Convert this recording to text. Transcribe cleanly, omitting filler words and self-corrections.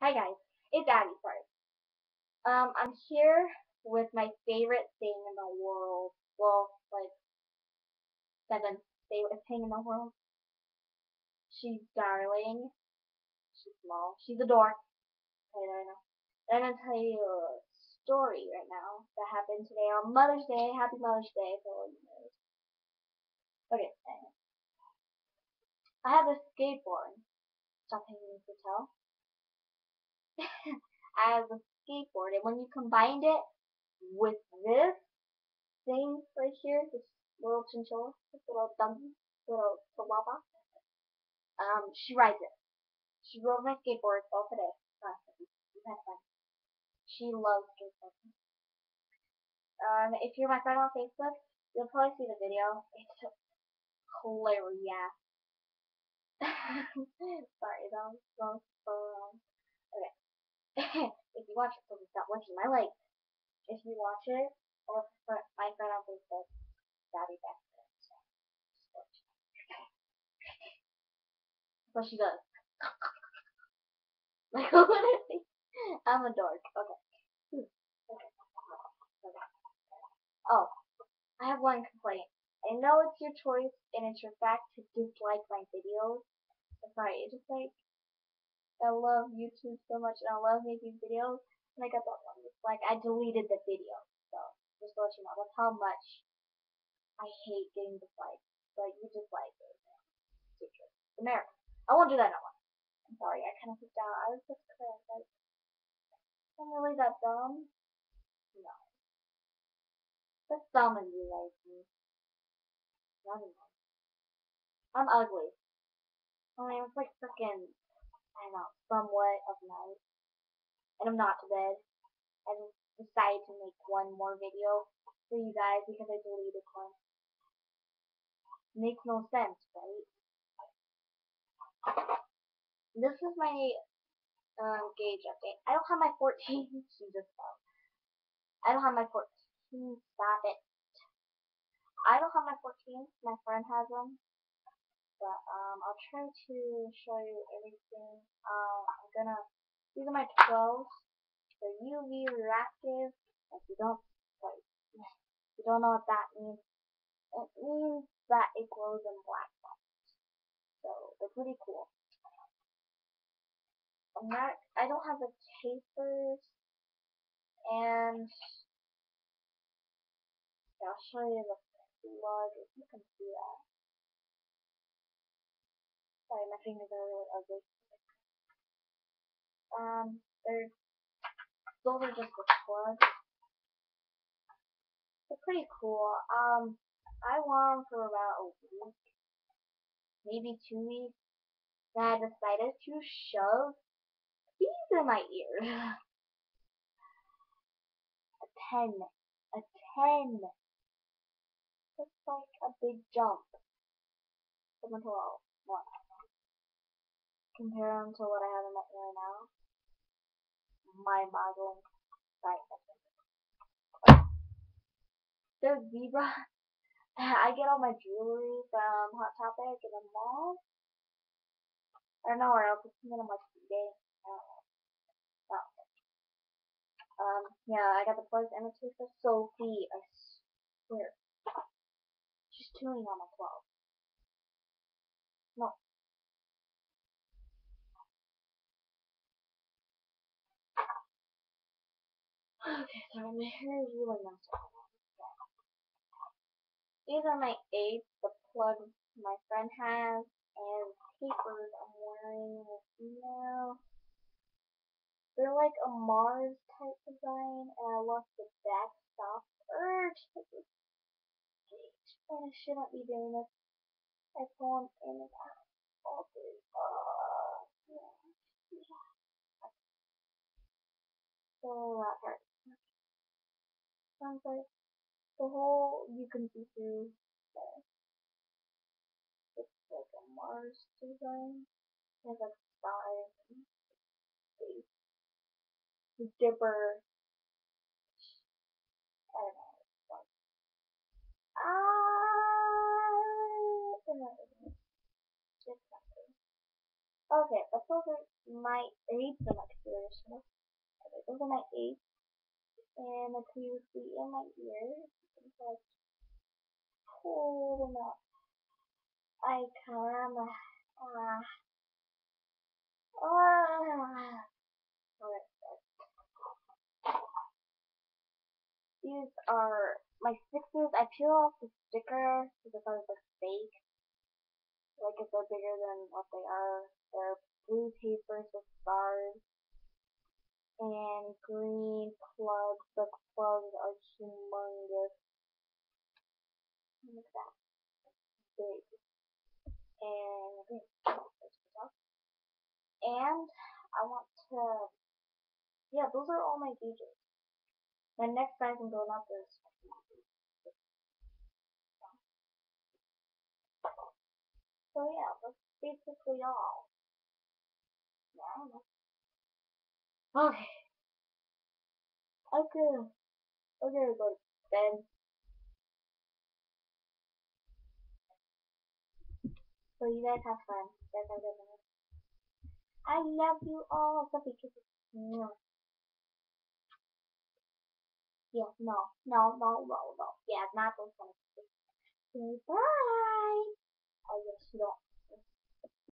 Hi guys, it's Abby. Sorry. I'm here with my favorite thing in the world. Well, like seventh favorite thing in the world. She's darling. She's small. She's a dork. Okay, I know. And I'm gonna tell you a story right now that happened today on Mother's Day. Happy Mother's Day for all you know. Okay, anyway. I have a skateboard. Something you need to tell. I have a skateboard, and when you combined it with this thing right here, this little chinchilla, this little donkey, little chihuahua. She rides it. She rode my skateboard all today. We've had fun. She loves skateboarding. If you're my friend on Facebook, you'll probably see the video. It's hilarious. Sorry, that was so wrong. Okay. If you watch it, so stop watching my legs. If you watch it, or my friend on Facebook, that'll be back. So she does. Like, literally. I'm a dork. Okay. Okay. Okay. Oh, I have one complaint. I know it's your choice and it's your fact to dislike my videos. I'm sorry, it's just like I love YouTube so much and I love making videos and I got that one. It's like I deleted the video. So just to let you know, that's how much I hate getting disliked. Like you dislike it. Secret. America. I won't do that no more. I'm sorry, I kinda freaked out. I was just like I'm really that dumb. No. That's dumb of you like me. Not anymore. I'm ugly. I mean it's like freaking I don't know, somewhat of night. And I'm not to bed. I just decided to make one more video for you guys because I deleted one. Makes no sense, right? This is my gauge update. I don't have my 14. She just fell. I don't have my 14. Stop it. I don't have my 14. My friend has them. But I'll try to show you everything. I'm gonna. These are my 12s. They're UV reactive. If you don't, like, if you don't know what that means, it means that it glows in black. So they're pretty cool. I don't have the tapers, and yeah, I'll show you the plug if you can see that. Sorry, my fingers are really ugly. They're those are just the plugs. They're pretty cool. I wore them for about a week, maybe 2 weeks. Then I decided to shove these in my ears. A 10. A 10. That's like a big jump from a 12. What? Compare them to what I have in my ear now. Mind-boggling. Right. They're zebra. I get all my jewelry from Hot Topic and the mall. I don't know where else. It's in like eBay. Oh. Yeah, I got the plugs and the case for Sophie. I swear. She's tuning on my 12. No. Okay, sorry, my hair is really messed up. These are my 8s, the plugs my friend has, and papers I'm wearing now. They're like a Mars type design, and I left the back stop. Urge! And I shouldn't be doing this. I pull them in and out all day. Yeah. So that part. Sounds like the whole you can see through there. It's like a Mars design. It has like stars and space. Dipper. I don't know. Like, ah, it's not good. Okay, but those are my eight in my computer. Okay, those are my eight, and the previously in my ears. Because hold them up. I can. Okay, these are my sixes. I peel off the sticker because I thought it was fake. Like if they're bigger than what they are. They're blue tapers with stars and green plugs. The plugs are humongous. Look at that. Big. And green. And I want to, yeah, those are all my gauges. My next size I'm going up is, so yeah, that's basically all. Yeah, okay, okay, okay, go to bed. So you guys have fun. You guys have a good night. I love you all. Sophie kisses. No. Yeah, no, no, no, no, no. Yeah, not those kind of kisses. Okay, bye. I guess you don't.